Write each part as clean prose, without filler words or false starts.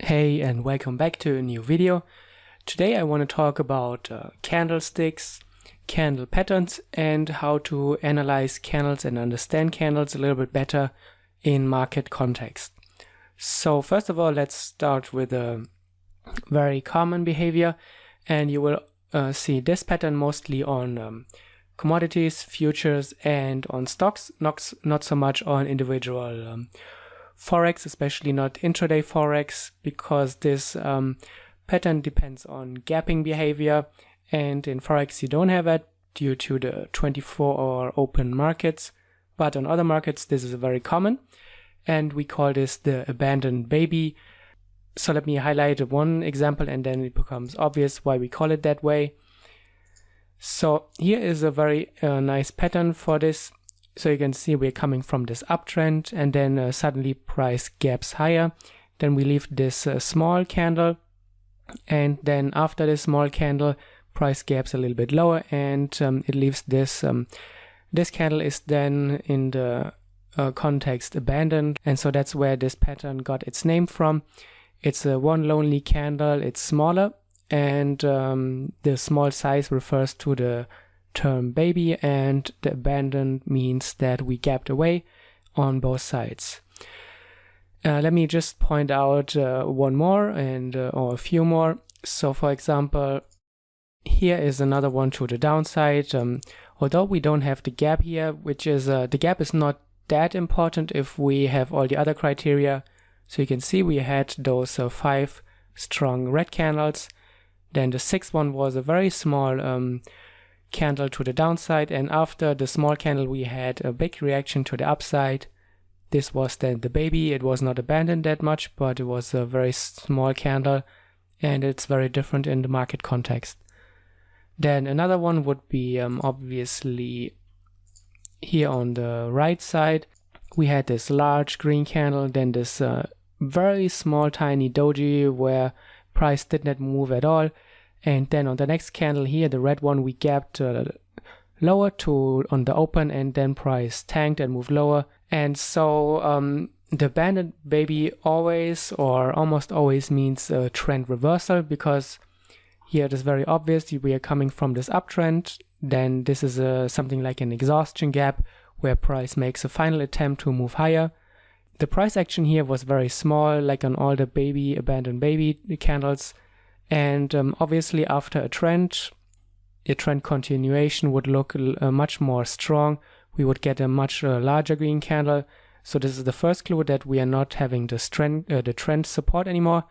Hey, and welcome back to a new video. Today I want to talk about candlesticks, candle patterns, and how to analyze candles and understand candles a little bit better in market context. So first of all, let's start with a very common behavior, and you will see this pattern mostly on commodities, futures, and on stocks, not so much on individual forex, especially not intraday forex, because this pattern depends on gapping behavior, and in forex you don't have it due to the 24-hour open markets, but on other markets this is very common, and we call this the abandoned baby. So let me highlight one example and then it becomes obvious why we call it that way. So here is a very nice pattern for this. So you can see we're coming from this uptrend, and then suddenly price gaps higher. Then we leave this small candle, and then after this small candle, price gaps a little bit lower, and it leaves this. This candle is then in the context abandoned, and so that's where this pattern got its name from. It's a one lonely candle. It's smaller, and the small size refers to the term baby, and the abandoned means that we gapped away on both sides. Let me just point out one more and or a few more. So for example, here is another one to the downside. Although we don't have the gap here, which is the gap is not that important if we have all the other criteria. So you can see we had those 5 strong red candles. Then the sixth one was a very small candle to the downside, and after the small candle we had a big reaction to the upside. This was then the baby. It was not abandoned that much, but it was a very small candle, and it's very different in the market context. Then another one would be obviously here on the right side. We had this large green candle, then this very small tiny doji where price did not move at all. And then on the next candle here, the red one, we gapped lower to on the open, and then price tanked and moved lower. And so the abandoned baby always or almost always means a trend reversal, because here it is very obvious we are coming from this uptrend. Then this is something like an exhaustion gap where price makes a final attempt to move higher. The price action here was very small, like on all the abandoned baby candles. And obviously after a trend continuation would look much more strong. We would get a much larger green candle. So this is the first clue that we are not having the trend support anymore.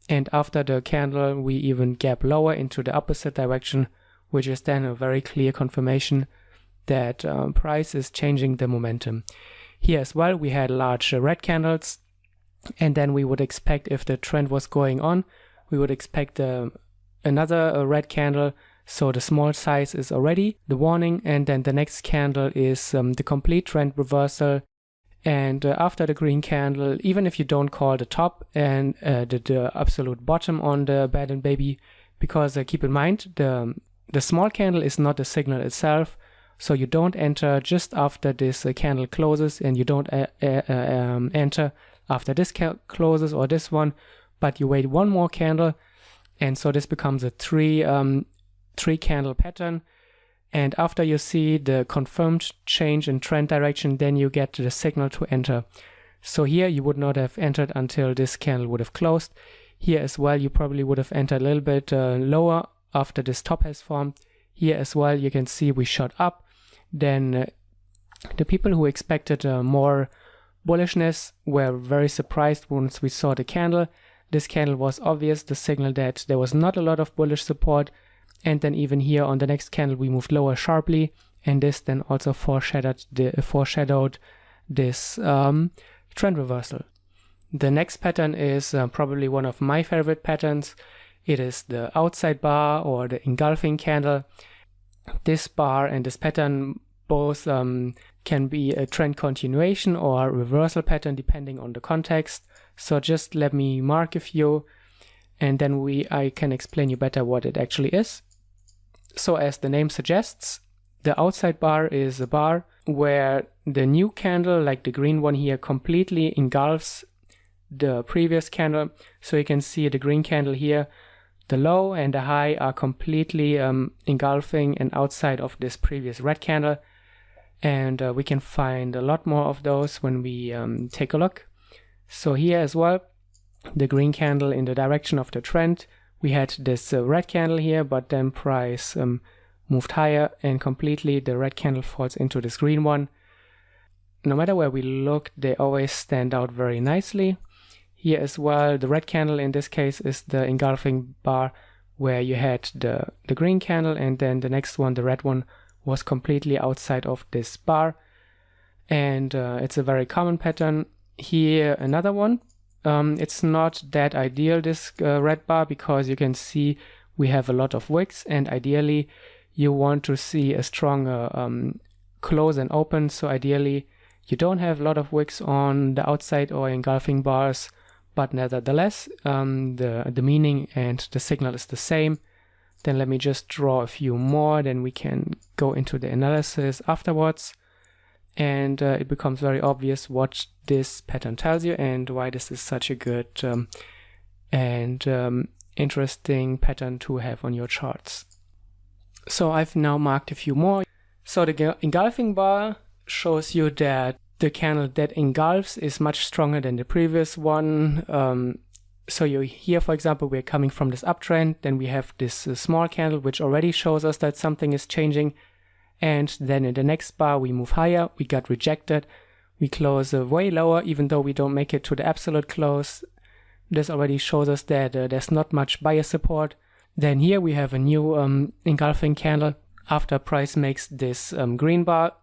And after the candle, we even gap lower into the opposite direction, which is then a very clear confirmation that price is changing the momentum. Here as well, we had large red candles, and then we would expect, if the trend was going on, we would expect another red candle. So the small size is already the warning, and then the next candle is the complete trend reversal. And after the green candle, even if you don't call the top and the absolute bottom on the abandoned baby, because keep in mind the small candle is not the signal itself, so you don't enter just after this candle closes, and you don't enter after this closes or this one, but you wait one more candle, and so this becomes a three candle pattern. And after you see the confirmed change in trend direction, then you get the signal to enter. So here you would not have entered until this candle would have closed. Here as well you probably would have entered a little bit lower after this top has formed. Here as well you can see we shot up. Then the people who expected more bullishness were very surprised once we saw the candle. This candle was obvious, the signal that there was not a lot of bullish support. And then even here on the next candle we moved lower sharply, and this then also foreshadowed this trend reversal. The next pattern is probably one of my favorite patterns. It is the outside bar or the engulfing candle. This bar and this pattern both can be a trend continuation or reversal pattern depending on the context. So just let me mark a few, and then I can explain you better what it actually is. So as the name suggests, the outside bar is a bar where the new candle, like the green one here, completely engulfs the previous candle. So you can see the green candle here, the low and the high are completely engulfing and outside of this previous red candle. And we can find a lot more of those when we take a look. So here as well, the green candle in the direction of the trend. We had this red candle here, but then price moved higher and completely the red candle falls into this green one. No matter where we look, they always stand out very nicely. Here as well, the red candle in this case is the engulfing bar where you had the green candle, and then the next one, the red one, was completely outside of this bar. And it's a very common pattern. Here another one. It's not that ideal, this red bar, because you can see we have a lot of wicks, and ideally you want to see a stronger close and open. So ideally you don't have a lot of wicks on the outside or engulfing bars, but nevertheless the meaning and the signal is the same. Then let me just draw a few more, then we can go into the analysis afterwards. And it becomes very obvious what this pattern tells you and why this is such a good and interesting pattern to have on your charts. So I've now marked a few more. So the engulfing bar shows you that the candle that engulfs is much stronger than the previous one. So here, for example, we're coming from this uptrend, then we have this small candle which already shows us that something is changing. And then in the next bar we move higher, we got rejected, we close way lower even though we don't make it to the absolute close. This already shows us that there's not much buyer support. Then here we have a new engulfing candle. After price makes this green bar,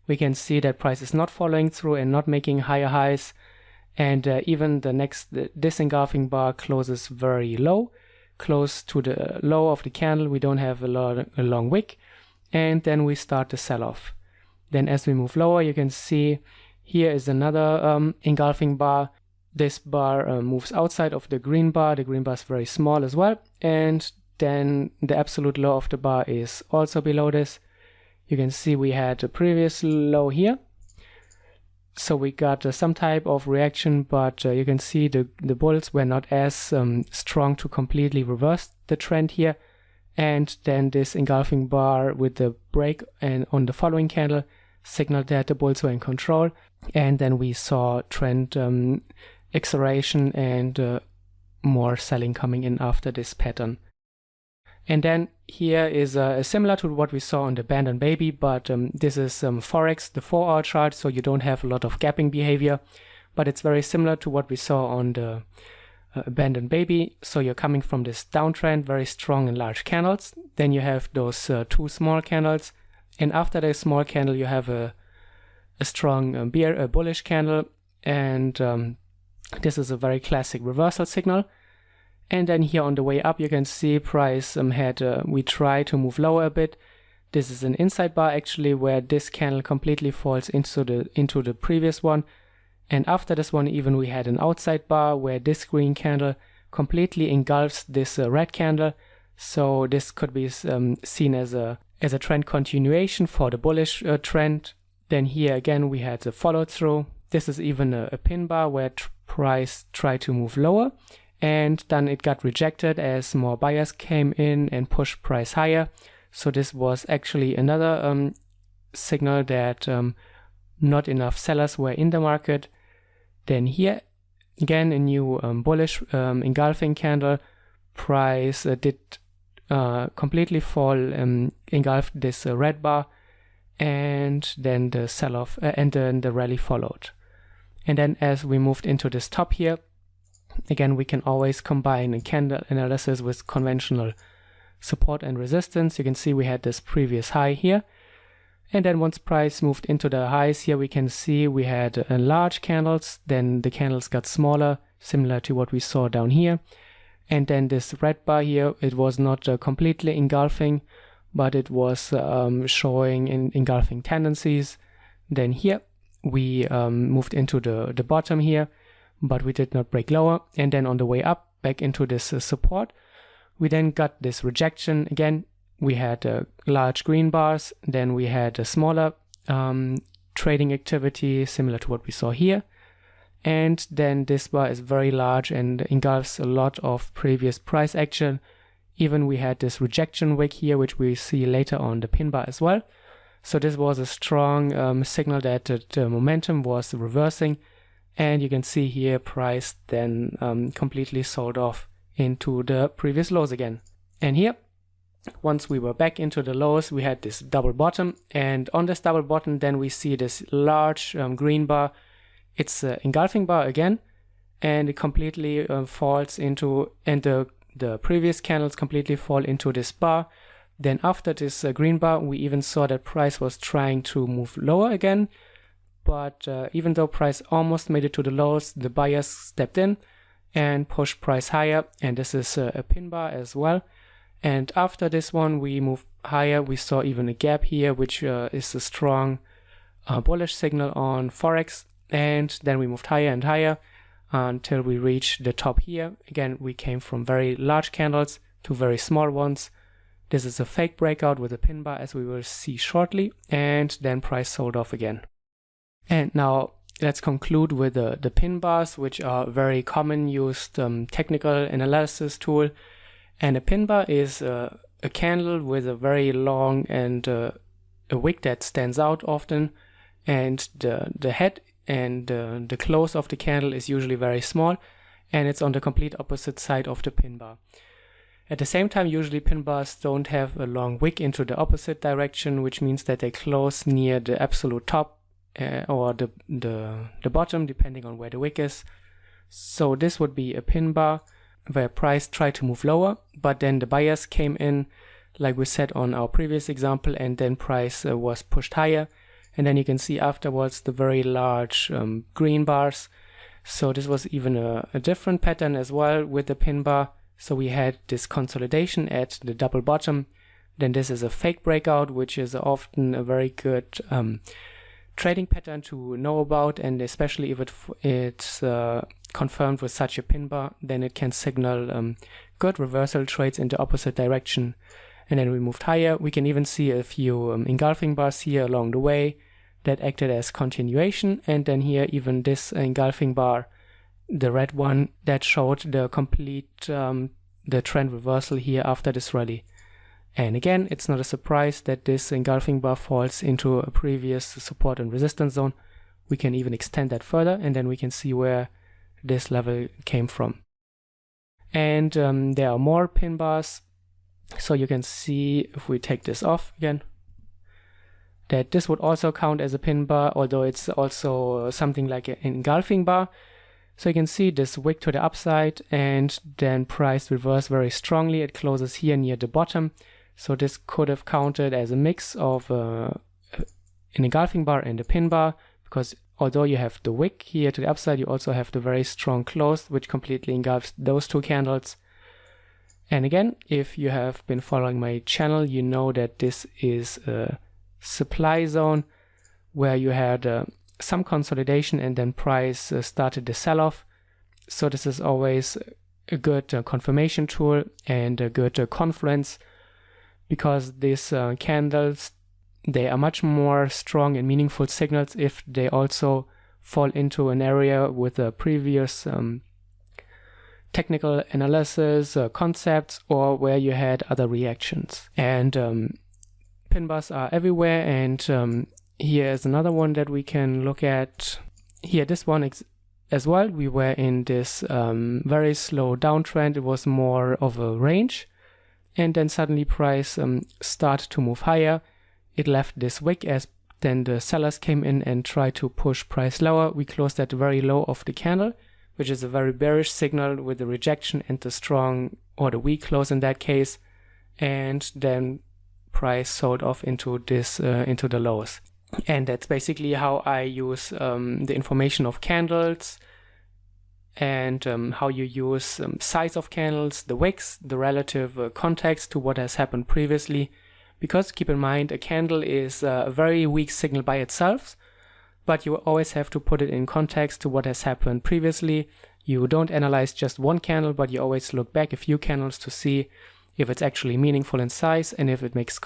we can see that price is not following through and not making higher highs. And even this engulfing bar closes very low, close to the low of the candle. We don't have a long wick. And then we start the sell-off. Then as we move lower, you can see here is another engulfing bar. This bar moves outside of the green bar. The green bar is very small as well. And then the absolute low of the bar is also below this. You can see we had a previous low here. So we got some type of reaction, but you can see the bulls were not as strong to completely reverse the trend here. And then this engulfing bar with the break and on the following candle signaled that the bulls were in control. And then we saw trend acceleration and more selling coming in after this pattern. And then here is similar to what we saw on the Abandoned Baby, but this is forex, the 4-hour chart, so you don't have a lot of gapping behavior. But it's very similar to what we saw on the Abandoned Baby. So you're coming from this downtrend, very strong and large candles. Then you have those two small candles, and after the small candle you have a strong bullish candle, and this is a very classic reversal signal. And then here on the way up you can see price we try to move lower a bit. This is an inside bar actually, where this candle completely falls into the previous one. And after this one even we had an outside bar where this green candle completely engulfs this red candle. So this could be seen as a trend continuation for the bullish trend. Then here again we had the follow through. This is even a pin bar where price tried to move lower, and then it got rejected as more buyers came in and pushed price higher. So this was actually another signal that not enough sellers were in the market. Then here again a new bullish engulfing candle. Price did completely fall, engulfed this red bar, and then the sell-off and then the rally followed. And then as we moved into this top here, again we can always combine a candle analysis with conventional support and resistance. You can see we had this previous high here. And then once price moved into the highs here, we can see we had large candles, then the candles got smaller, similar to what we saw down here. And then this red bar here, it was not completely engulfing, but it was showing engulfing tendencies. Then here we moved into the bottom here, but we did not break lower. And then on the way up, back into this support, we then got this rejection again. We had large green bars, then we had a smaller trading activity similar to what we saw here. and then this bar is very large and engulfs a lot of previous price action. Even we had this rejection wick here, which we see later on the pin bar as well. So this was a strong signal that the momentum was reversing, and you can see here price then completely sold off into the previous lows again. And here, once we were back into the lows, we had this double bottom, and on this double bottom then we see this large green bar. It's an engulfing bar again, and it completely falls into, and the previous candles completely fall into this bar. Then after this green bar, we even saw that price was trying to move lower again, but even though price almost made it to the lows, the buyers stepped in and pushed price higher, and this is a pin bar as well. And after this one, we moved higher. We saw even a gap here, which is a strong bullish signal on forex, and then we moved higher and higher until we reached the top here. Again, we came from very large candles to very small ones. This is a fake breakout with a pin bar, as we will see shortly, and then price sold off again. And now let's conclude with the pin bars, which are a very common used technical analysis tool. And a pin bar is a candle with a very long and a wick that stands out often, and the head and the close of the candle is usually very small, and it's on the complete opposite side of the pin bar. At the same time, usually pin bars don't have a long wick into the opposite direction, which means that they close near the absolute top or the bottom, depending on where the wick is. So this would be a pin bar where price tried to move lower, but then the buyers came in, like we said on our previous example, and then price was pushed higher. And then you can see afterwards the very large green bars. So this was even a different pattern as well with the pin bar. So we had this consolidation at the double bottom. Then this is a fake breakout, which is often a very good trading pattern to know about, and especially if it's confirmed with such a pin bar, then it can signal good reversal trades in the opposite direction. And then we moved higher. We can even see a few engulfing bars here along the way that acted as continuation, and then here even this engulfing bar, the red one, that showed the complete the trend reversal here after this rally. And again, it's not a surprise that this engulfing bar falls into a previous support and resistance zone. We can even extend that further, and then we can see where this level came from. And there are more pin bars. So you can see, if we take this off again, that this would also count as a pin bar, although it's also something like an engulfing bar. So you can see this wick to the upside, and then price reversed very strongly. It closes here near the bottom. So this could have counted as a mix of an engulfing bar and a pin bar, because although you have the wick here to the upside, you also have the very strong close, which completely engulfs those two candles. And again, if you have been following my channel, you know that this is a supply zone where you had some consolidation and then price started the sell-off. So this is always a good confirmation tool and a good confluence, because these candles, they are much more strong and meaningful signals if they also fall into an area with a previous technical analysis concepts, or where you had other reactions. And pin bars are everywhere, and here is another one that we can look at. Here, this one as well. We were in this very slow downtrend. It was more of a range, and then suddenly price started to move higher. It left this wick, as then the sellers came in and tried to push price lower. We closed at the very low of the candle, which is a very bearish signal with the rejection and the strong, or the weak close in that case, and then price sold off into this into the lows. And that's basically how I use the information of candles, and how you use size of candles, the wicks, the relative context to what has happened previously. Because keep in mind, a candle is a very weak signal by itself, but you always have to put it in context to what has happened previously. You don't analyze just one candle, but you always look back a few candles to see if it's actually meaningful in size and if it makes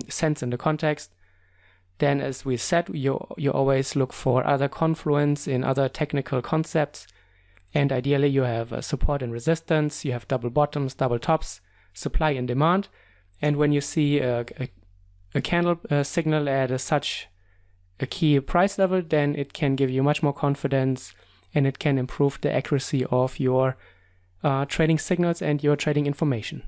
sense in the context. Then, as we said, you always look for other confluence in other technical concepts. And ideally, you have support and resistance, you have double bottoms, double tops, supply and demand. And when you see a candle signal at such a key price level, then it can give you much more confidence, and it can improve the accuracy of your trading signals and your trading information.